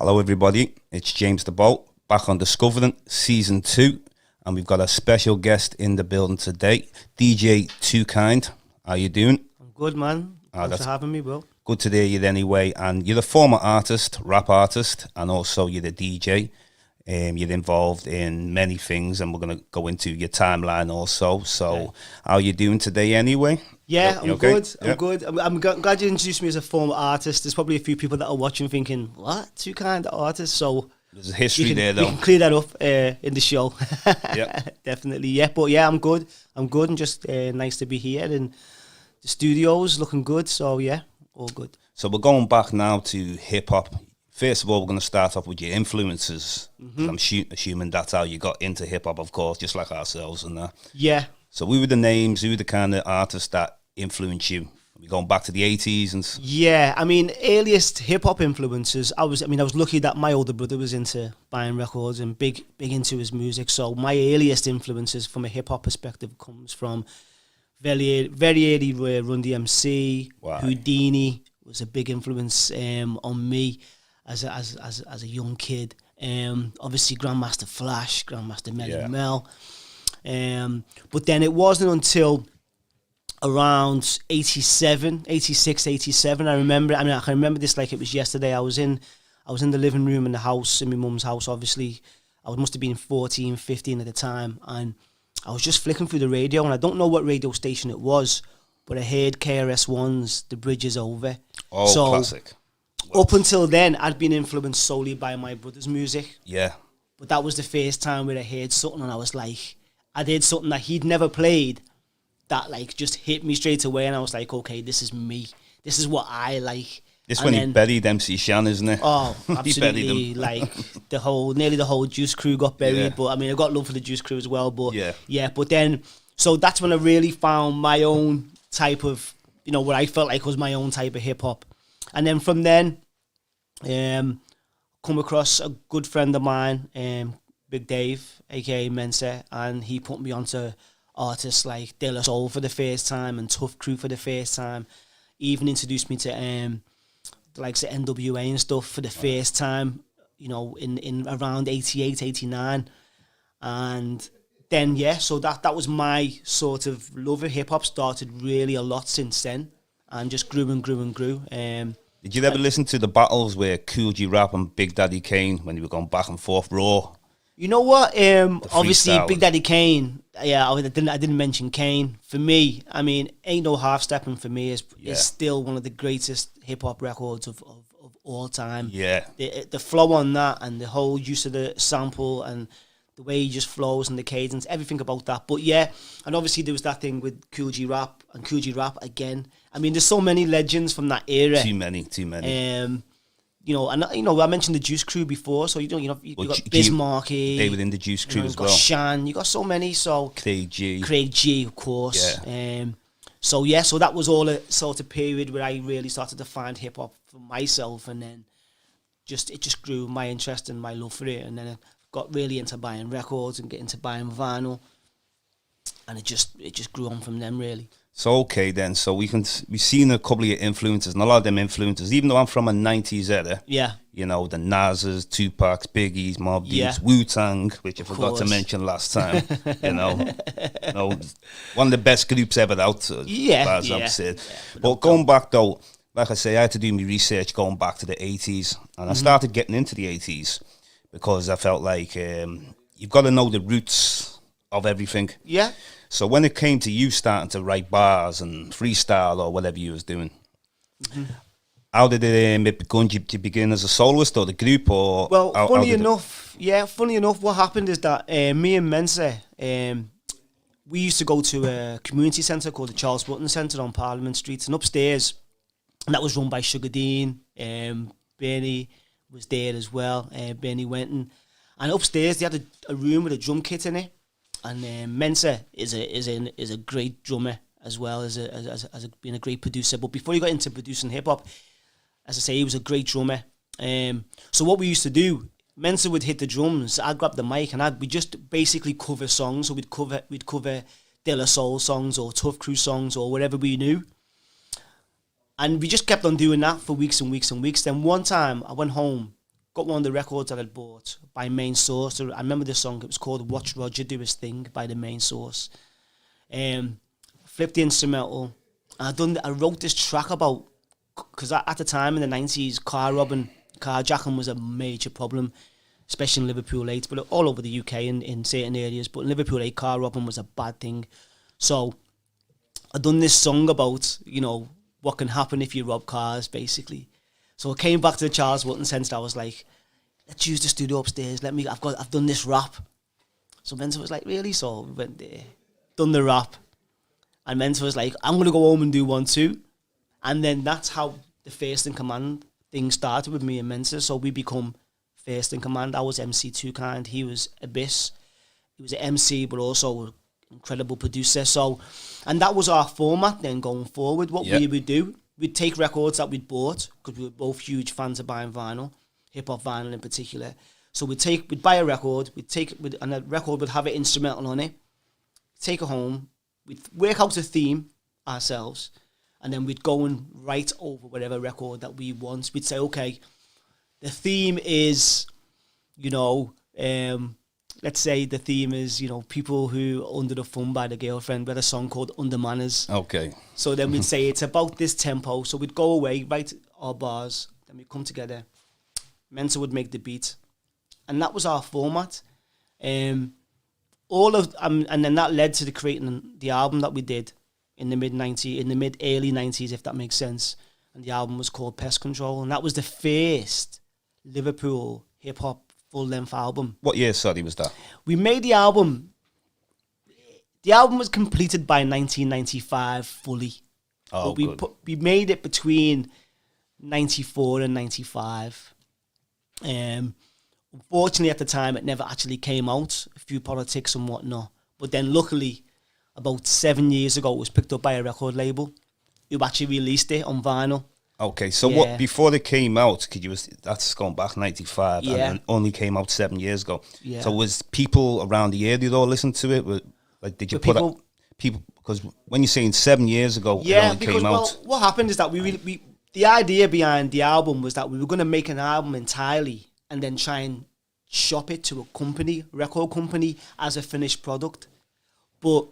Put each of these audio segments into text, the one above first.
Hello everybody, it's James Diboe, back on Discovering Season 2, and we've got a special guest in the building today, DJ Kind. How you doing? I'm good, man. Thanks for having me, bro. Good to hear you anyway, and you're a former artist, rap artist, and also you're the DJ. You're involved in many things, and we're going to go into your timeline also. So, How you doing today anyway? Yeah, I'm okay? good. I'm good. I'm glad you introduced me as a former artist. There's probably a few people that are watching thinking, what? Two kind of artists? So there's a history there, though. We can clear that up in the show. Yeah. Definitely, yeah. But yeah, I'm good. I'm good, and just nice to be here. And the studio's looking good, so yeah, all good. So we're going back now to hip-hop. First of all, we're going to start off with your influences. Mm-hmm. I'm assuming that's how you got into hip-hop, of course, just like ourselves and that. Yeah. So who were the names, who were the kind of artists that influenced you? We're going back to the 80s and... Yeah, I mean, earliest hip-hop influences, I was lucky that my older brother was into buying records and big into his music. So my earliest influences from a hip-hop perspective comes from very early Run DMC, wow. Houdini was a big influence on me as a young kid. Obviously Grandmaster Flash, Grandmaster Melly Mel. But then it wasn't until around 86, 87, I can remember this like it was yesterday. I was in the living room in the house, in my mum's house, obviously. I must have been 14, 15 at the time, and I was just flicking through the radio, and I don't know what radio station it was, but I heard KRS-One's The Bridge Is Over. Oh, so, classic. Up until then, I'd been influenced solely by my brother's music. Yeah. But that was the first time where I heard something and I was like, I did something that he'd never played that like just hit me straight away, and I was like, okay, this is me. This is what I like. This and when he buried MC Shan, isn't it? Oh, absolutely. Like nearly the whole Juice Crew got buried. But I mean, I got love for the Juice Crew as well. But yeah. But then, so that's when I really found my own type of, what I felt like was my own type of hip hop. And then from then, come across a good friend of mine, Big Dave, aka Mensa, and he put me onto artists like De La Soul for the first time and Tough Crew for the first time. He even introduced me to the likes of NWA and stuff for the first time, in around 88, 89. And then, so that was my sort of love of hip-hop, started really a lot since then, and just grew and grew and grew. Did you ever listen to the battles where Cool G Rap and Big Daddy Kane, when they were going back and forth raw? You know what? Obviously, Big Daddy Kane. Yeah, I didn't mention Kane. For me, I mean, Ain't No Half Stepping for me is still one of the greatest hip hop records of all time. Yeah, the flow on that and the whole use of the sample and the way he just flows and the cadence, everything about that. But yeah, and obviously there was that thing with Cool G Rap and Cool G Rap again. I mean, there's so many legends from that era. Too many. I mentioned the Juice Crew before, so you got Bismarcky. They were in the Juice Crew as well. You got Shan, you got so many. So Craig G, of course. Yeah. So that was all a sort of period where I really started to find hip hop for myself, and then it just grew my interest and my love for it, and then I got really into buying records and getting into buying vinyl, and it just grew on from them really. So okay then, so we've seen a couple of your influences, and a lot of them influences, even though I'm from a 90s era, the Nas's, Tupac's, Biggie's, Mobb Deep's, Wu-Tang, which I forgot to mention last time, one of the best groups ever out, as I've said. But going back though, like I say, I had to do my research going back to the 80s, and I started getting into the 80s because I felt like you've got to know the roots of everything. Yeah. So when it came to you starting to write bars and freestyle or whatever you was doing, how did it begin as a soloist or the group? Or funny enough, what happened is that me and Mensa, we used to go to a community centre called the Charles Button Centre on Parliament Street, and upstairs, and that was run by Sugar Dean. Bernie was there as well, Bernie Wenton, and upstairs they had a room with a drum kit in it. And Mensa is a great drummer as well as being a great producer. But before he got into producing hip hop, as I say, he was a great drummer. So what we used to do, Mensa would hit the drums, I'd grab the mic, and we just basically cover songs. So we'd cover De La Soul songs or Tough Crew songs or whatever we knew. And we just kept on doing that for weeks and weeks and weeks. Then one time I went home got one of the records that I'd bought by Main Source. I remember the song. It was called "Watch Roger Do His Thing" by the Main Source. Flipped the instrumental. And I wrote this track about, because at the time in the 90s, car robbing, carjacking was a major problem, especially in Liverpool 8, but all over the UK in certain areas. But in Liverpool 8, car robbing was a bad thing. So I done this song about, what can happen if you rob cars, basically. So I came back to the Charles Wilton Centre. I was like, let's use the studio upstairs. I've done this rap. So Mentor was like, really? So we went there, done the rap. And Mentor was like, I'm going to go home and do one too. And then that's how the First in Command thing started with me and Mentor. So we become First in Command. I was MC2 Kind. He was Abyss. He was an MC, but also an incredible producer. So, and that was our format then going forward. What we would do, we'd take records that we'd bought, because we were both huge fans of buying vinyl, hip-hop vinyl in particular. So we'd buy a record, and the record would have an instrumental on it, take it home, we'd work out a theme ourselves, and then we'd go and write over whatever record that we want. We'd say, okay, the theme is, let's say the theme is, people who are under the thumb by the girlfriend. We had a song called Under Manners. Okay. So then we'd say it's about this tempo. So we'd go away, write our bars, then we'd come together. Mentor would make the beat. And that was our format. And then that led to creating the album that we did in the early 90s, if that makes sense. And the album was called Pest Control. And that was the first Liverpool hip-hop full-length album. What year, sorry, was that? We made the album. The album was completed by 1995 fully. Oh, but we made it between 94 and 95. Unfortunately, at the time, it never actually came out. A few politics and whatnot. But then, luckily, about 7 years ago, it was picked up by a record label who actually released it on vinyl. Okay, so what before it came out? That's going back 95, and it only came out 7 years ago. Yeah. So was people around the area though listen to it? Like, did you put people? Because when you're saying 7 years ago, it only came out. Well, what happened is that we the idea behind the album was that we were going to make an album entirely and then try and shop it to a record company, as a finished product. But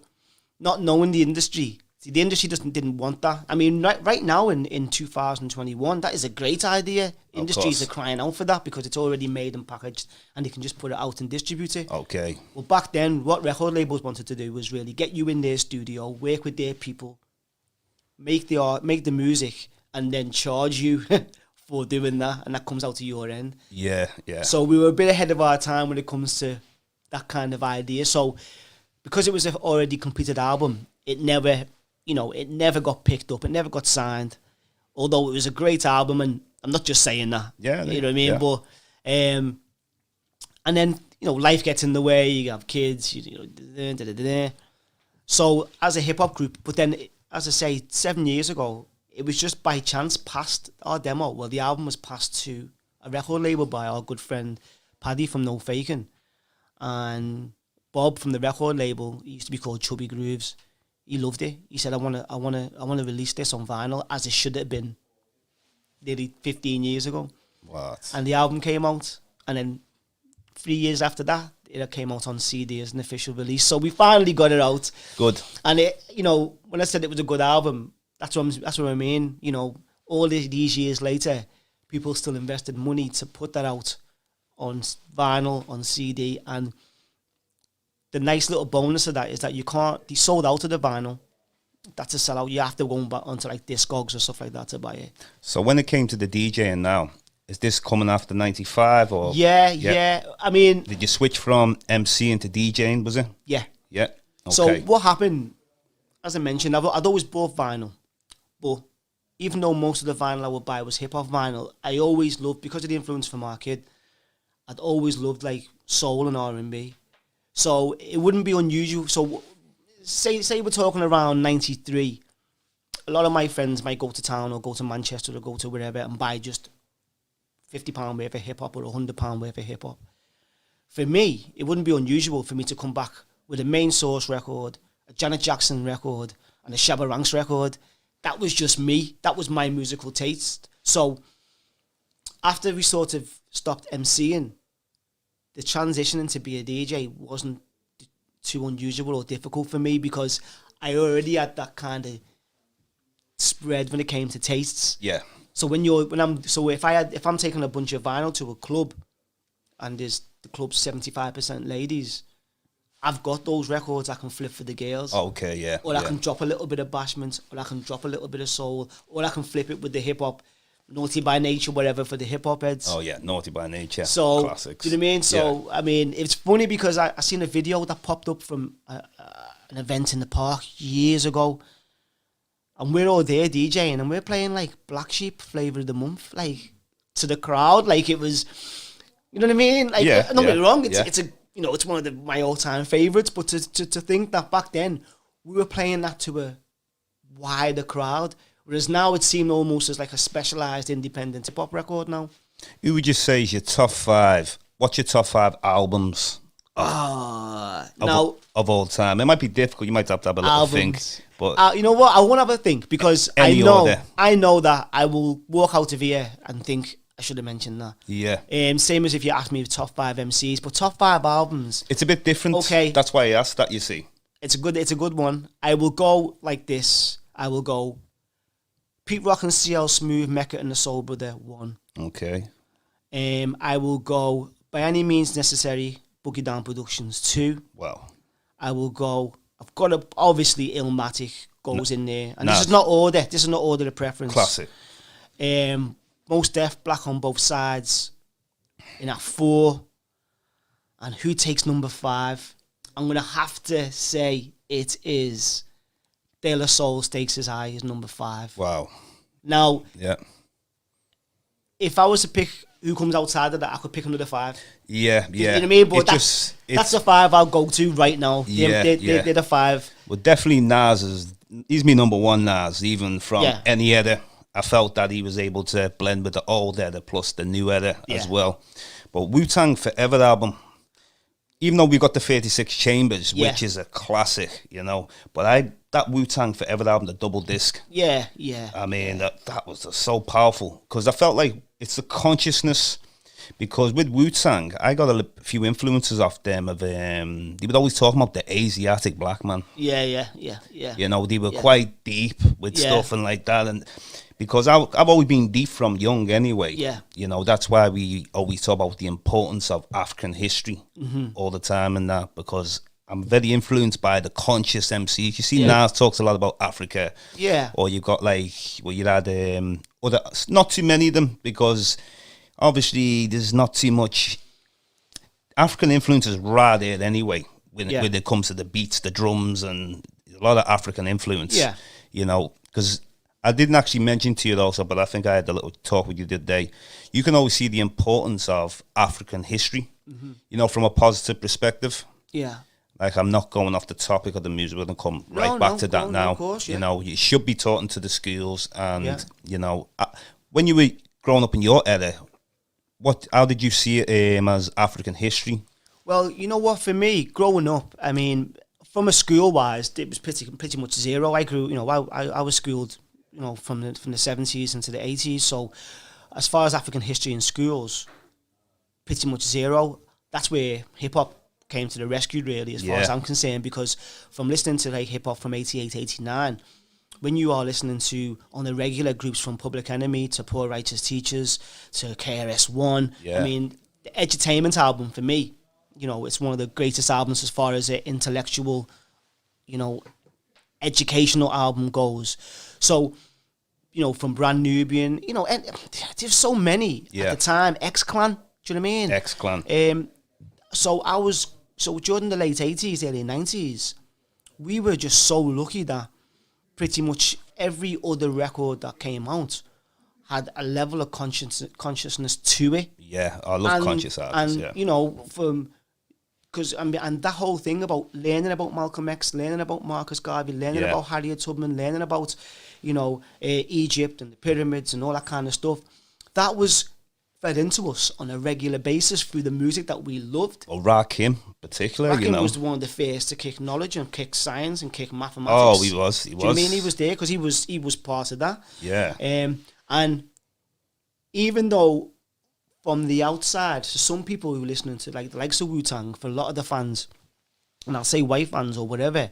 not knowing the industry, the industry didn't want that. I mean, right now in 2021, that is a great idea. Industries are crying out for that because it's already made and packaged and they can just put it out and distribute it. Okay. Well, back then, what record labels wanted to do was really get you in their studio, work with their people, make the art, make the music, and then charge you for doing that, and that comes out to your end. Yeah. So we were a bit ahead of our time when it comes to that kind of idea. So because it was an already completed album, it never got picked up. It never got signed. Although it was a great album, and I'm not just saying that. Yeah. You know what I mean? Yeah. But and then, life gets in the way. You have kids. So as a hip hop group, but then, as I say, 7 years ago, it was just by chance passed our demo. Well, the album was passed to a record label by our good friend Paddy from No Faking, and Bob from the record label. He used to be called Chubby Grooves. He loved it. He said, I want to release this on vinyl, as it should have been nearly 15 years ago. What? And the album came out, and then 3 years after that, it came out on CD as an official release. So we finally got it out. Good. And it, when I said it was a good album, that's what I mean. All these years later, people still invested money to put that out on vinyl, on CD, and the nice little bonus of that is that they sold out of the vinyl. That's a sellout. You have to go back onto like Discogs or stuff like that to buy it. So when it came to the DJing now, is this coming after 95 or? Yeah. I mean, did you switch from MC into DJing, was it? Yeah. Okay. So what happened, as I mentioned, I'd always bought vinyl. But even though most of the vinyl I would buy was hip-hop vinyl, I always loved, because of the influence from our kid, I'd always loved like soul and R&B. So it wouldn't be unusual. So say we're talking around 93, a lot of my friends might go to town or go to Manchester or go to wherever and buy just £50 worth of hip-hop or £100 worth of hip-hop. For me, it wouldn't be unusual for me to come back with a Main Source record, a Janet Jackson record, and a Shabba Ranks record. That was just me. That was my musical taste. So after we sort of stopped MCing, the transition into be a DJ wasn't too unusual or difficult for me because I already had that kind of spread when it came to tastes. Yeah. So if I'm taking a bunch of vinyl to a club, and there's the club's 75% ladies, I've got those records I can flip for the girls. Okay, yeah. Or I can drop a little bit of bashment, or I can drop a little bit of soul, or I can flip it with the hip hop, Naughty by Nature, whatever, for the hip hop heads. Oh yeah, Naughty by Nature. So, classics. Do you know what I mean? So, I mean, it's funny because I seen a video that popped up from an event in the park years ago, and we're all there DJing, and we're playing like Black Sheep, Flavor of the Month, like to the crowd, like it was, you know what I mean? Like, don't get me wrong, it's it's one of my all-time favorites, but to think that back then we were playing that to a wider crowd. Whereas now it seemed almost as like a specialised independent hip-hop record now. Who would you say is your top 5? What's your top 5 albums of all time? It might be difficult. You might have to have a little think. But you know what? I won't have a think because I know that I will walk out of here and think I should have mentioned that. Yeah. Same as if you asked me top 5 MCs, but top 5 albums. It's a bit different. Okay. That's why I asked that, you see. It's a good one. I will go like this. I will go Pete Rock and CL Smooth, Mecca and the Soul Brother, 1. Okay. I will go By Any Means Necessary, Boogie Down Productions, 2. Wow. I will go, I've got to, obviously Illmatic goes in there. And this is not order of preference. Classic. Most Def, Black on Both Sides, in at 4. And who takes number 5? I'm going to have to say it is De La Soul, Stakes As High is number 5. Wow. Now, yeah, if I was to pick who comes outside of that, I could pick another 5. Yeah, yeah. You know what I mean? But that's the 5 I'll go to right now. Yeah, they're the 5. Well, definitely he's my number 1 Nas, even from any era. I felt that he was able to blend with the old era plus the new era as well. But Wu-Tang Forever album, even though we got the 36 Chambers, which is a classic, but that Wu-Tang Forever album, the double disc. Yeah. I mean, that was just so powerful because I felt like it's the consciousness. Because with Wu-Tang, I got a few influences off them of they would always talk about the Asiatic black man. Yeah. They were quite deep with stuff and like that, and because I've always been deep from young anyway. Yeah. That's why we always talk about the importance of African history all the time and that, because I'm very influenced by the conscious MCs. You see, Nas talks a lot about Africa. Yeah. Or you've got you had other, not too many of them, because obviously there's not too much African influences right there anyway when it comes to the beats, the drums, and a lot of African influence. Yeah. Because I didn't actually mention to you also, but I think I had a little talk with you the other day. You can always see the importance of African history, from a positive perspective. Yeah. Like, I'm not going off the topic of the music, we're going to come back to that now. Of course, you should be taught into the schools, and, when you were growing up in your era, how did you see it as African history? Well, you know what, for me, growing up, I mean, from a school-wise, it was pretty much zero. I grew, I was schooled, from the 70s into the 80s, so as far as African history in schools, pretty much zero. That's where hip-hop came to the rescue, really, as far as I'm concerned, because from listening to hip-hop from 88, 89, when you are listening to, on the regular, groups from Public Enemy to Poor Righteous Teachers to KRS-One, I mean, the Edutainment album, for me, it's one of the greatest albums as far as an intellectual, educational album goes. So, from Brand Nubian, and there's so many at the time. X-Clan, do you know what I mean? X-Clan. So during the late 80s, early 90s, we were just so lucky that pretty much every other record that came out had a level of consciousness to it. Yeah, I love conscious artists. And, and that whole thing about learning about Malcolm X, learning about Marcus Garvey, learning about Harriet Tubman, learning about, Egypt and the pyramids and all that kind of stuff, that was fed into us on a regular basis through the music that we loved. Well, Rakim, particularly, Rakim was one of the first to kick knowledge and kick science and kick mathematics. Oh, he was. Do you know what I mean? He was there because he was part of that. Yeah. And even though from the outside, so some people who are listening to like the likes of Wu-Tang, for a lot of the fans, and I'll say white fans or whatever,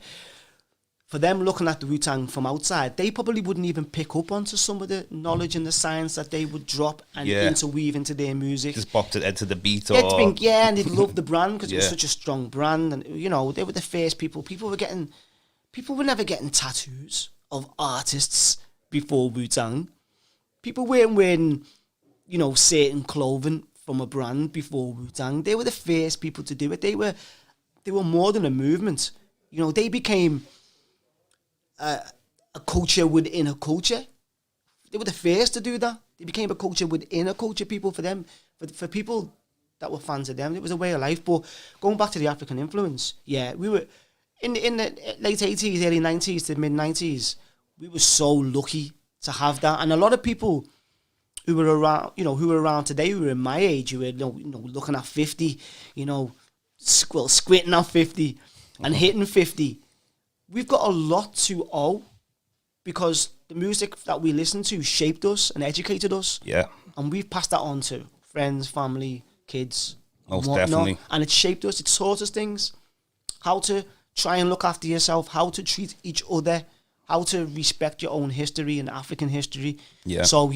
for them looking at the Wu-Tang from outside, they probably wouldn't even pick up onto some of the knowledge and the science that they would drop and interweave into their music. Just popped it into the beat, and they'd love the brand because it was such a strong brand, and you know they were the first people. People were never getting tattoos of artists before Wu-Tang. People weren't wearing, you know, certain clothing from a brand before Wu-Tang. They were the first people to do it. They were more than a movement. You know, they became a culture within a culture. They were the first to do that. They became a culture within a culture. People, for them, for people that were fans of them, it was a way of life. But going back to the African influence, we were in the late 80s, early 90s to mid 90s. We were so lucky to have that, and a lot of people who were around today, who were in my age, who were looking at 50, squinting at 50 and hitting 50. We've got a lot to owe because the music that we listened to shaped us and educated us. Yeah. And we've passed that on to friends, family, kids. Most definitely. And it shaped us. It taught us things. How to try and look after yourself. How to treat each other. How to respect your own history and African history. Yeah. So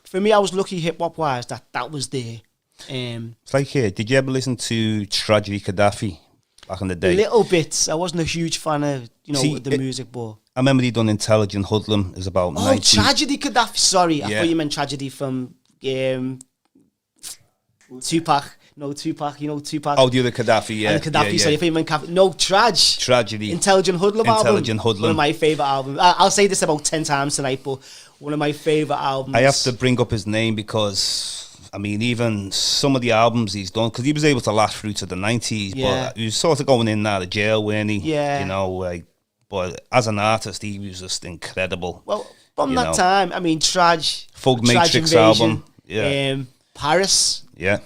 for me, I was lucky hip-hop wise that was there. It's like, did you ever listen to Tragedy Gaddafi? Back in the day, little bits. I wasn't a huge fan of the music, but I remember he done Intelligent Hoodlum. It was about 19... Tragedy Gaddafi. Sorry, I thought you meant Tragedy from Tupac. No, Tupac. You know Tupac. Oh, the other Gaddafi. Yeah, and Gaddafi. Sorry, I thought you meant Tragedy. Intelligent Hoodlum. Intelligent Hoodlum. One of my favorite albums. I'll say this about 10 times tonight, but one of my favorite albums. I have to bring up his name because, I mean, even some of the albums he's done, because he was able to last through to the 90s, but he was sort of going in and out of jail, weren't he? Yeah. You know, but as an artist, he was just incredible. Well, from that time, I mean, Fug Matrix album. Yeah. Paris. Yeah.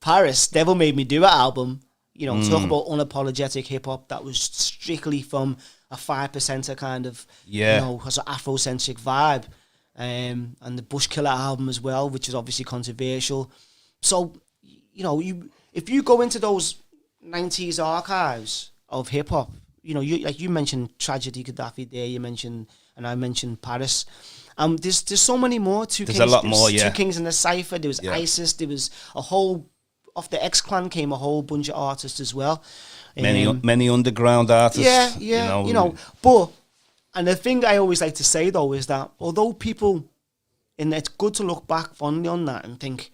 Paris, Devil Made Me Do It album. Talk about unapologetic hip-hop that was strictly from a 5%er kind of, has an Afrocentric vibe. And the Bushkiller album as well, which is obviously controversial. So, if you go into those 90s archives of hip hop, you mentioned Tragedy Gaddafi there, and I mentioned Paris. There's so many more. There's a lot more, yeah. Two Kings in the Cypher. There was ISIS. There was a whole. Off the X-Clan came a whole bunch of artists as well. Many underground artists. Yeah. But. And the thing I always like to say, though, is that although people, and it's good to look back fondly on that and think,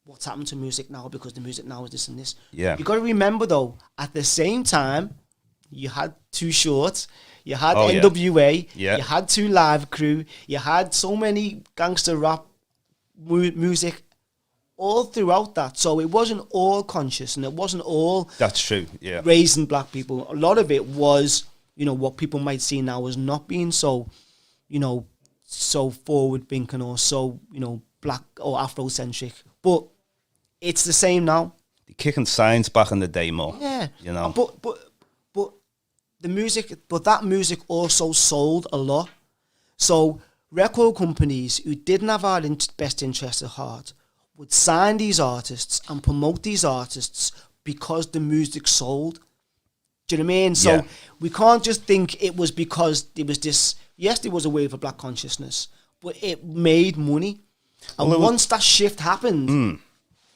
what's happened to music now because the music now is this and this. Yeah. You got to remember, though, at the same time, you had Too Short, you had NWA, you had Two Live Crew, you had so many gangster rap music all throughout that. So it wasn't all conscious and it wasn't all... That's true, yeah. Raising black people. A lot of it was... what people might see now as not being so, so forward thinking or so, black or Afrocentric. But it's the same now. The kicking science back in the day more. Yeah. But the music, but that music also sold a lot. So record companies who didn't have our best interests at heart would sign these artists and promote these artists because the music sold. Do you know what I mean? So we can't just think it was because there was this... Yes, there was a wave of black consciousness, but it made money. And once that shift happened,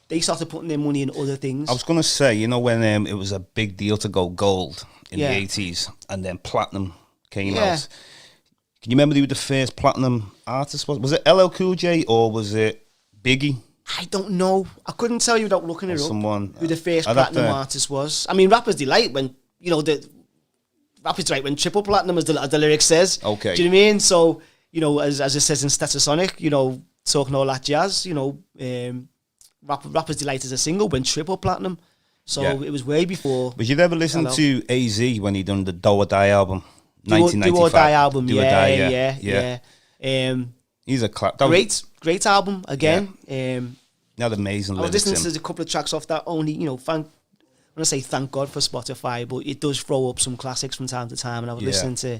they started putting their money in other things. I was going to say, when it was a big deal to go gold in the 80s, and then platinum came out. Can you remember who the first platinum artist was? Was it LL Cool J or was it Biggie? I don't know. I couldn't tell you without looking it up. Who the first platinum artist was. I mean, Rapper's Delight when... the Rapper's Delight when triple platinum, as the lyric says. Okay. Do you know what I mean? So, as it says in Stetsasonic, talking all that jazz, Rapper's Delight is a single went triple platinum. So it was way before. But you'd ever listen to AZ when he done the Do or Die album? 1995. Do or Die album, Do or Die, yeah. He's a clap. Great album, again. Not amazing. I was listening to a couple of tracks off that only, I'm going to say thank God for Spotify, but it does throw up some classics from time to time. And I was listening to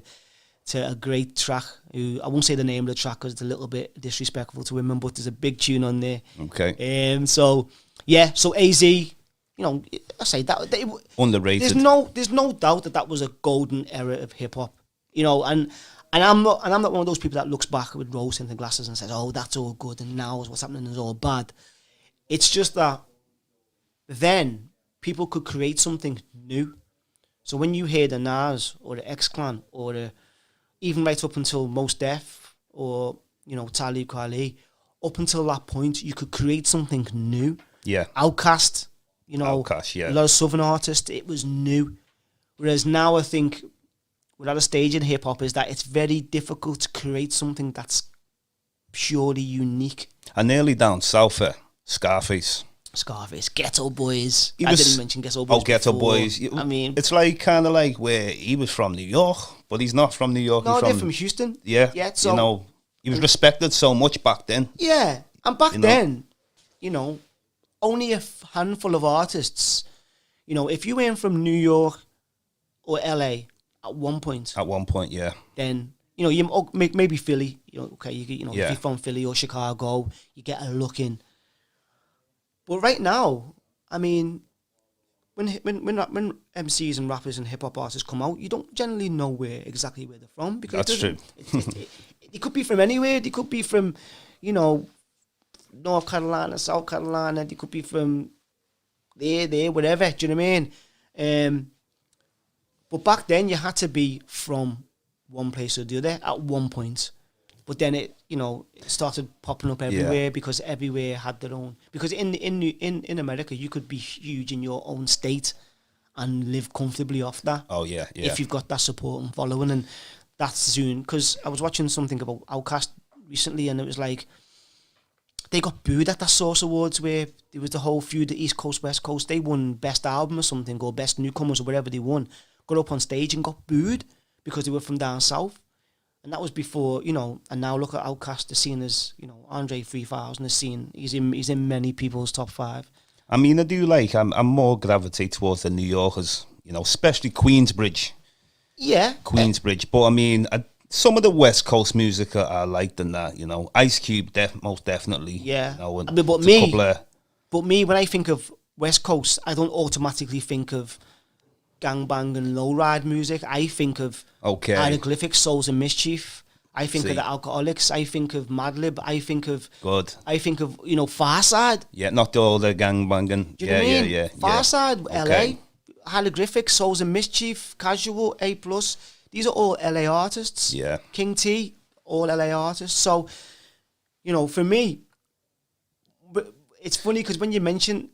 to a great track. Who I won't say the name of the track because it's a little bit disrespectful to women, but there's a big tune on there. Okay. So AZ, you know, I say that underrated. There's no doubt that was a golden era of hip hop. You know, and I'm not one of those people that looks back with rose tinted glasses and says, "Oh, that's all good," and now what's happening is all bad. It's just that then people could create something new. So when you hear the Nas or the X-Clan or the even right up until Mos Def or, you know, Talib Kweli, up until that point, you could create something new. Yeah. Outkast, you know, yeah. a lot of Southern artists, it was new. Whereas now I think we're at a stage in hip-hop is that it's very difficult to create something that's purely unique. And nearly down south, Scarface, Ghetto Boys. I didn't mention Ghetto Boys. Oh, Ghetto before. Boys. I mean, it's like kind of like where he was from New York, but he's not from New York. No, they're from Houston. Yeah. So, you know, he was respected so much back then. Yeah, and back then, you know, only a handful of artists. You know, if you weren't from New York or LA at one point. Yeah. Then, you know, you maybe Philly. You know, okay, if you're from Philly or Chicago, you get a look in. But right now, I mean, when MCs and rappers and hip hop artists come out, you don't generally know exactly where they're from because that's true. It could be from anywhere. They could be from, you know, North Carolina, South Carolina. They could be from there, whatever. Do you know what I mean? But back then, you had to be from one place or the other at one point. But then it started popping up everywhere because everywhere had their own. Because in America, you could be huge in your own state and live comfortably off that. Oh yeah. If you've got that support and following, and that's soon. Because I was watching something about Outkast recently, and it was like they got booed at that Source Awards where there was the whole feud, the East Coast, West Coast. They won Best Album or something, or Best Newcomers or whatever they won. Got up on stage and got booed because they were from down south. And that was before, you know, and now look at Outkast, the scene as, you know, Andre 3000 is seen. He's in many people's top 5. I mean, I do like, I'm more gravitate towards the New Yorkers, you know, especially Queensbridge. Yeah. Queensbridge. But I mean, some of the West Coast music I liked than that, you know. Ice Cube, most definitely. Yeah. You know, I mean, but me, when I think of West Coast, I don't automatically think of gangbang and lowride music. I think of Hieroglyphics, Souls and Mischief. I think of the Alcoholics. I think of Madlib. I think of you know, Farside. Yeah, not all the gangbanging. Do you know what I mean? Farside, LA, Hieroglyphics, Souls and Mischief, Casual, A+. These are all LA artists. Yeah. King T, all LA artists. So, you know, for me, it's funny because when you mention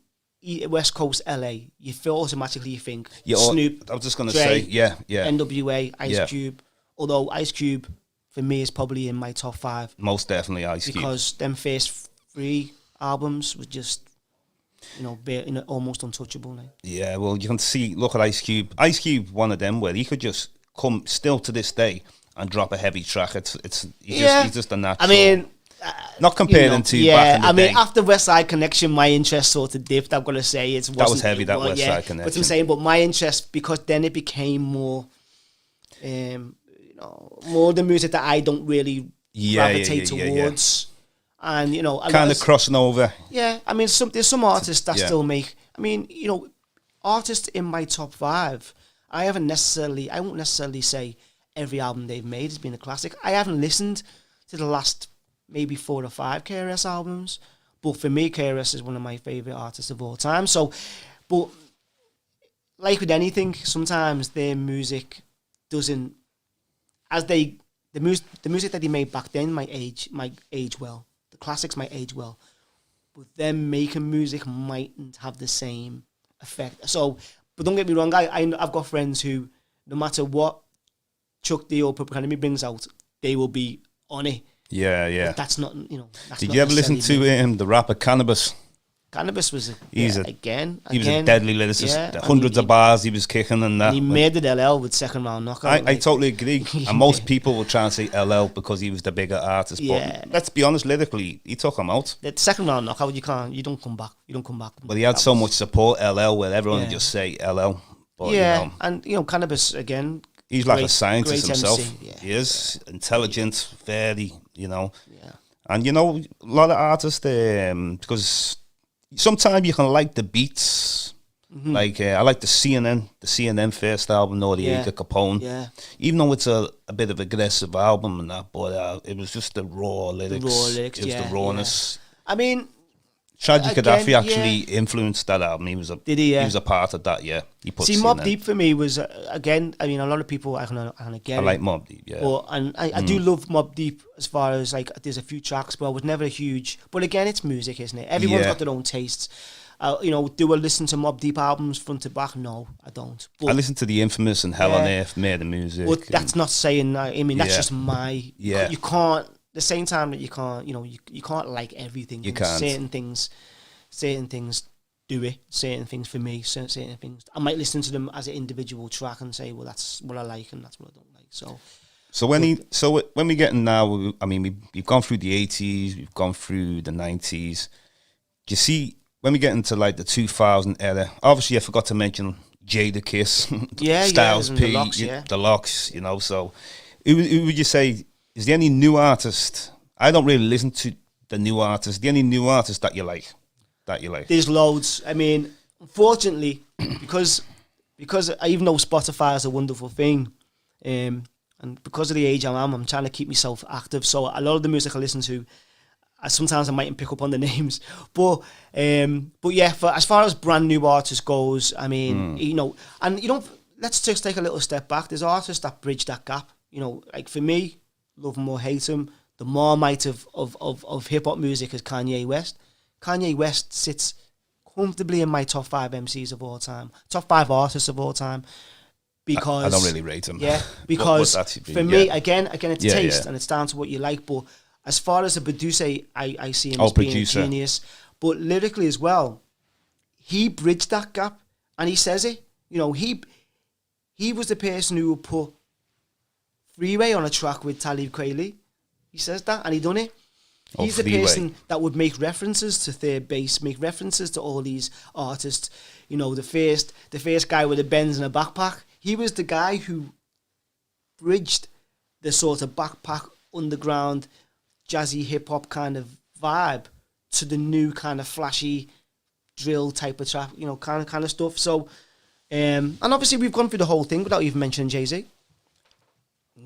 West Coast LA, you automatically think Snoop. I was just going to Dre, say, NWA, Ice Cube. Although Ice Cube, for me, is probably in my top 5. Most definitely Ice Cube. Because them first 3 albums were just, you know, almost untouchable now. Yeah, well, you can see, look at Ice Cube. Ice Cube, one of them where he could just come still to this day and drop a heavy track. He's just a natural. I mean, not comparing to back in the day. After West Side Connection, my interest sort of dipped. I've got to say, that was heavy. That West Side Connection. But I'm saying, but my interest, because then it became more, you know, more the music that I don't really gravitate towards, and you know, kind of crossing over. Yeah, I mean, there's some artists that still make. I mean, you know, artists in my top 5. I won't necessarily say every album they've made has been a classic. I haven't listened to the last maybe 4 or 5 KRS albums, but for me, KRS is one of my favorite artists of all time. So, but like with anything, sometimes their music doesn't, the music that they made back then might age well. The classics might age well, but them making music mightn't have the same effect. So, but don't get me wrong, I've got friends who, no matter what Chuck D or Public Enemy brings out, they will be on it. Yeah. But that's not, you know. Did you ever listen to the rapper Cannabis? Cannabis was he was a deadly lyricist. Yeah, Hundreds of bars he was kicking and that. And he made it LL with Second Round Knockout. I totally agree. And most people will try and say LL because he was the bigger artist. But let's be honest, lyrically, he took him out. The Second Round Knockout, you don't come back. But he had so much support, LL, where everyone would just say LL. But, and you know, Cannabis again. He's like a scientist himself. Yeah, He is intelligent, very, Yeah. And a lot of artists, because sometimes you can like the beats. Like I like the CNN first album, Noriega Capone. Yeah. Even though it's a bit of aggressive album and that, but it was just the raw lyrics. It was the rawness. I mean, Shaji Gaddafi actually influenced that album. He was Did he? He was a part of that. Yeah. He put Mobb Deep for me was again. I mean, a lot of people I can get. I like Mobb Deep. Yeah. But I do love Mobb Deep as far as like there's a few tracks, but I was never a huge. But again, it's music, isn't it? Everyone's got their own tastes. Do I listen to Mobb Deep albums front to back? No, I don't. But I listen to the infamous and Hell on Earth, Made the Music. But that's not saying. I mean, that's just my. Yeah. You can't. The same time that you can't. You can't like everything. You can't. Certain things do it. Certain things for me. Certain things. I might listen to them as an individual track and say, well, that's what I like and that's what I don't like. So when we get in now, I mean, we've gone through the 80s, we've gone through the 90s. Do you see? When we get into like the 2000 era, obviously I forgot to mention Jadakiss, Styles P, the Locks, So, who would you say is there any new artist? I don't really listen to the new artists. Is there any new artist that you like? There's loads. I mean, unfortunately, because even though Spotify is a wonderful thing, and because of the age I'm trying to keep myself active. So a lot of the music I listen to. Sometimes I mightn't pick up on the names, but yeah. For as far as brand new artists goes, I mean, let's just take a little step back. There's artists that bridge that gap. Like for me, love him or hate him, the Marmite of hip hop music is Kanye West. Kanye West sits comfortably in my top 5 MCs of all time, top 5 artists of all time. Because I don't really rate him. Yeah, because for me, again, it's taste and it's down to what you like, but. As far as a producer, I see him as being a genius. But lyrically as well, he bridged that gap. And he says it. He was the person who would put Freeway on a track with Talib Kweli. He says that, and he done it. He's the person that would make references to Third Base, make references to all these artists. The first guy with the Benz and a backpack. He was the guy who bridged the sort of backpack, underground, jazzy hip-hop kind of vibe to the new kind of flashy drill type of trap, kind of stuff. So, and obviously we've gone through the whole thing without even mentioning Jay-Z.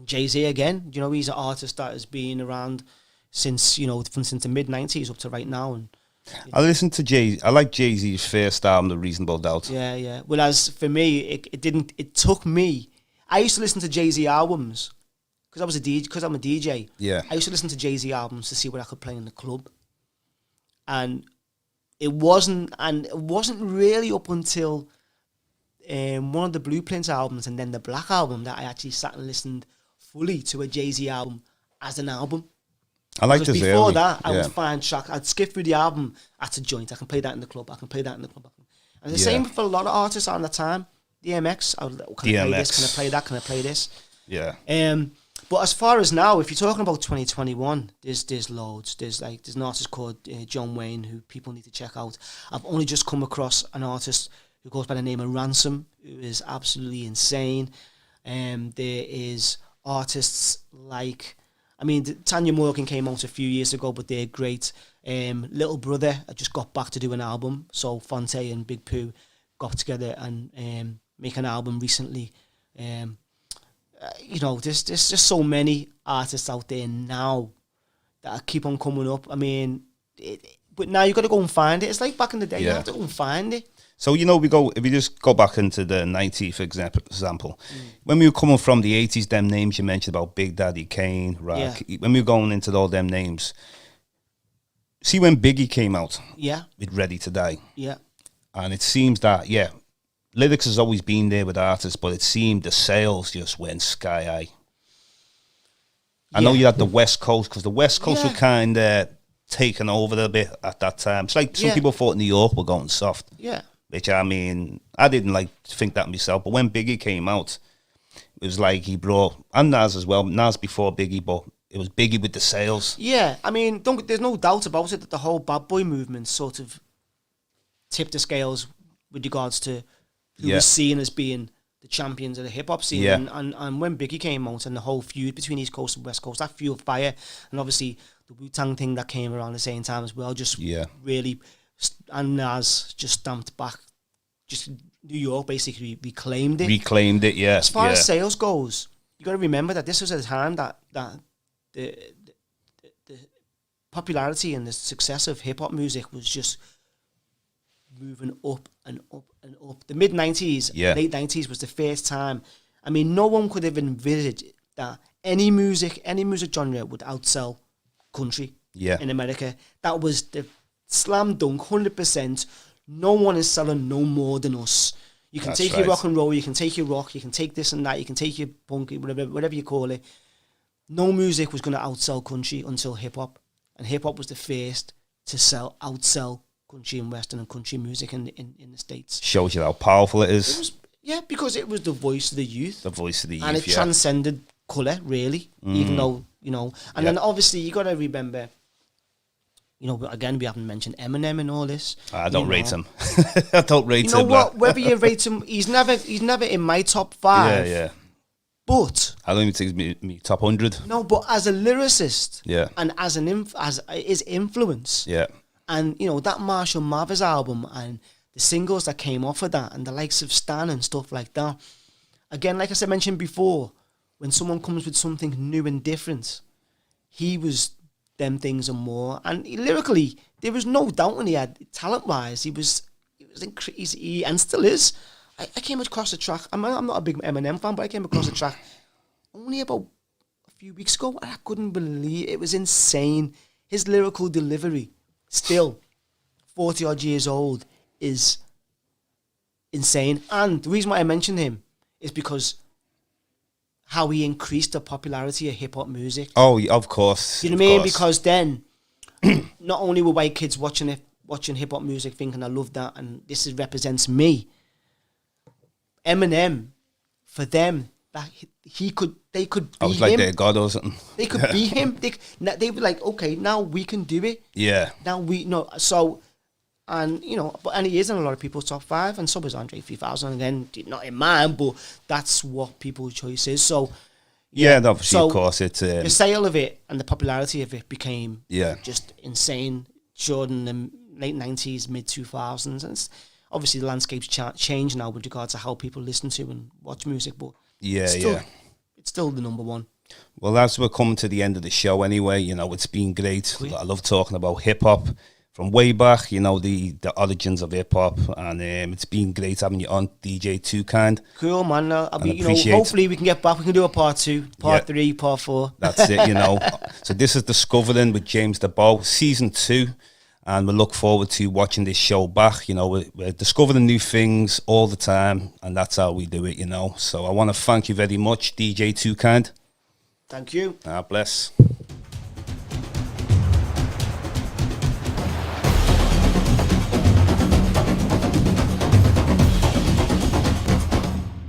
Jay-Z again, he's an artist that has been around since, since the mid-90s up to right now. And I listen to I like Jay-Z's first album, The Reasonable Doubt. Yeah. Whereas for me, it took me, I used to listen to Jay-Z albums because I'm a DJ. Yeah. I used to listen to Jay-Z albums to see what I could play in the club. And it wasn't really up until one of the Blueprints albums and then the Black album that I actually sat and listened fully to a Jay-Z album as an album. I like this before early. that, I would find track. I'd skip through the album. That's a joint. I can play that in the club. And the same for a lot of artists at the time. DMX. Can I play this? Can I play that? Can I play this? Yeah. But as far as now, if you're talking about 2021, there's loads. There's an artist called John Wayne who people need to check out. I've only just come across an artist who goes by the name of Ransom, who is absolutely insane. There is artists like, Tanya Morgan came out a few years ago, but they're great. Little Brother, I just got back to do an album. So Fonte and Big Pooh got together and make an album recently. There's just so many artists out there now that keep on coming up. But now you got to go and find it. It's like back in the day, you have to go and find it. So, if you just go back into the 90s, for example, when we were coming from the 80s, them names you mentioned about Big Daddy Kane, Rock, when we were going into all them names, see when Biggie came out with Ready to Die, and it seems that, lyrics has always been there with artists, but it seemed the sales just went sky high. I know you had the West Coast, because the West Coast were kind of taken over a bit at that time. It's like some people thought New York were going soft. Yeah. Which, I didn't think that myself. But when Biggie came out, it was like he brought, and Nas as well, Nas before Biggie, but it was Biggie with the sales. Yeah, there's no doubt about it that the whole bad boy movement sort of tipped the scales with regards to who was seen as being the champions of the hip hop scene. And when Biggie came out and the whole feud between East Coast and West Coast, that fueled fire. And obviously the Wu-Tang thing that came around the same time as well, just really, and Nas just stamped back, just New York basically reclaimed it. Yeah. As far as sales goes, you got to remember that this was a time that the popularity and the success of hip hop music was just moving up and up and up. The mid-90s, late 90s was the first time. I mean, no one could have envisaged that any music genre would outsell country in America. That was the slam dunk, 100%. No one is selling no more than us. You can take your rock and roll, you can take your rock, you can take this and that, you can take your punk, whatever you call it. No music was going to outsell country until hip-hop. And hip-hop was the first to outsell country and western and country music in the States. Shows you how powerful it is. Because it was the voice of the youth. The voice of the youth, and it transcended colour, really, even though, and then obviously you got to remember, again, we haven't mentioned Eminem and all this. I don't rate him. I don't rate him. You know what? Whether you rate him, he's never in my top 5. Yeah. But I don't even think he's me top 100. No, but as a lyricist, and as his influence, and that Marshall Mathers album and the singles that came off of that, and the likes of Stan and stuff like that. Again, like I mentioned before, when someone comes with something new and different, he was them things and more. And lyrically, there was no doubt when he had talent-wise, he and still is. I came across a track. I'm not a big Eminem fan, but I came across a track only about a few weeks ago, and I couldn't believe it. It was insane. His lyrical delivery, still 40 odd years old, is insane. And the reason why I mentioned him is because how he increased the popularity of hip hop music. Oh, of course. You know what I mean? Because then, not only were white kids watching hip hop music, thinking I love that and this represents me. Eminem, for them, that they could be I was like their god or something. They could be him. They were like, okay, now we can do it. Yeah. Now we know. So, and he is in a lot of people's top 5, and so is Andre 3000. Again, not in mine, but that's what people's choice is. So, obviously, of course, it's the sale of it and the popularity of it became just insane during the late 90s, mid 2000s, and obviously the landscape's changed now with regard to how people listen to and watch music, but it's still the number one. Well, as we're coming to the end of the show anyway, it's been great. I love talking about hip-hop from way back, the origins of hip-hop, and it's been great having you on, DJ 2 Kind. Cool, man. Hopefully we can get back. We can do a part 2, part 3, part 4. That's it, So this is Discovering with James Diboe, season 2. And we look forward to watching this show back. We're discovering new things all the time, and that's how we do it, So I want to thank you very much, DJ 2 Kind. Thank you. God bless.